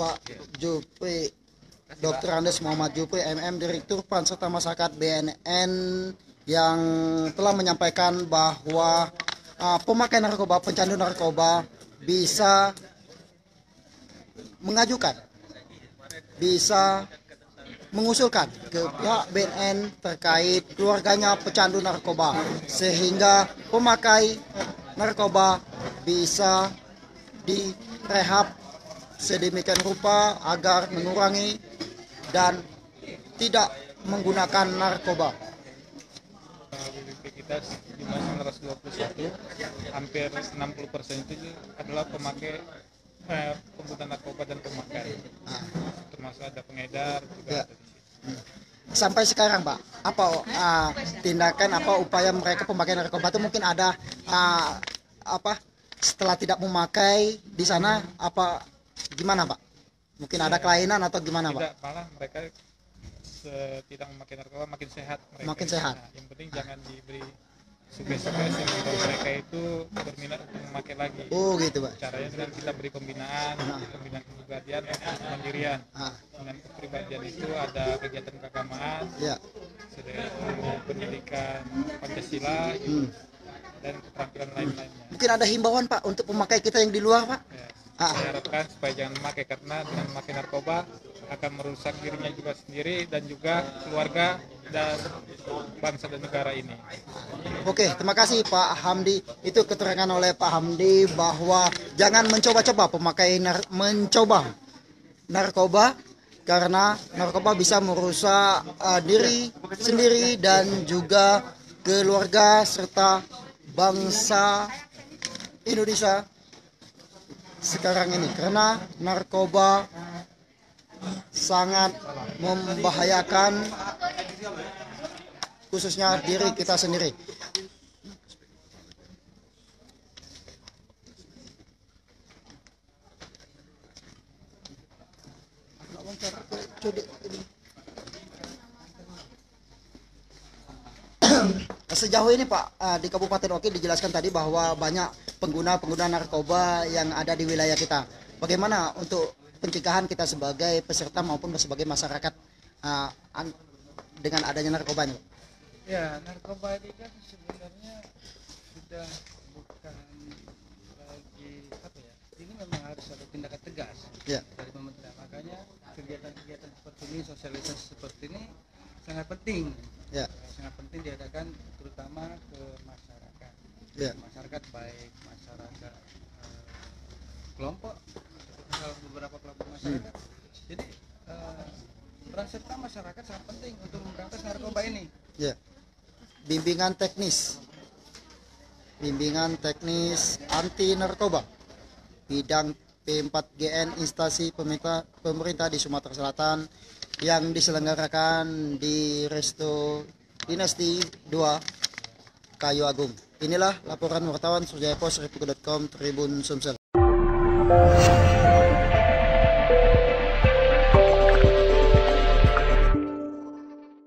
Pak Jupri, Dr. Andes Muhammad Jupri, MM, Direktur PAN serta Masyarakat BNN, yang telah menyampaikan bahwa pemakai narkoba, pecandu narkoba bisa mengajukan, bisa mengusulkan ke pihak BNN terkait keluarganya pecandu narkoba, sehingga pemakai narkoba bisa direhab sedemikian rupa agar mengurangi dan tidak menggunakan narkoba. BPP kita jumlah 921, hampir 60% itu adalah pemakai pengguna narkoba dan pemakai, termasuk ada pengedar juga. Ya. Sampai sekarang, Pak, apa tindakan, apa upaya mereka pemakai narkoba itu mungkin ada setelah tidak memakai di sana, apa gimana, Pak? Mungkin ada kelainan atau gimana, Pak? Tidak, malah mereka tidak memakai narkoba makin sehat mereka. Makin sehat. Nah, yang penting jangan diberi sugesti yang membuat mereka itu berminat untuk memakai lagi. Oh gitu, Pak. Caranya dengan kita beri pembinaan kepribadian dan kemandirian. Dengan kepribadian itu ada kegiatan keagamaan, pendidikan Pancasila, dan keterampilan lain-lainnya. Mungkin ada himbauan, Pak, untuk pemakai kita yang di luar, Pak? Ya. Saya harapkan supaya jangan memakai, karena dengan memakai narkoba akan merusak dirinya juga sendiri dan juga keluarga dan bangsa dan negara ini. Oke, terima kasih Pak Hamdi. Itu keterangan oleh Pak Hamdi bahwa jangan mencoba-coba pemakai mencoba narkoba, karena narkoba bisa merusak diri sendiri dan juga keluarga serta bangsa Indonesia sekarang ini, karena narkoba sangat membahayakan khususnya diri kita sendiri. Sejauh ini, Pak, di Kabupaten Oki dijelaskan tadi bahwa banyak pengguna narkoba yang ada di wilayah kita. Bagaimana untuk pencegahan kita sebagai peserta maupun sebagai masyarakat dengan adanya narkoba ini? Ya, narkoba ini kan sebenarnya sudah bukan lagi ini memang harus ada tindakan tegas dari pemerintah. Makanya kegiatan-kegiatan seperti ini, sosialisasi seperti ini sangat penting. Sangat penting diadakan terutama ke masyarakat. Masyarakat baik masyarakat kelompok, beberapa kelompok masyarakat. Jadi peran serta masyarakat sangat penting untuk memberantas narkoba ini. Bimbingan teknis anti narkoba bidang P4GN instansi pemerintah di Sumatera Selatan yang diselenggarakan di Resto Dinasti 2 Kayu Agung. Inilah laporan wartawan Surjaya Pos, Republik.com, Tribun Sumsel.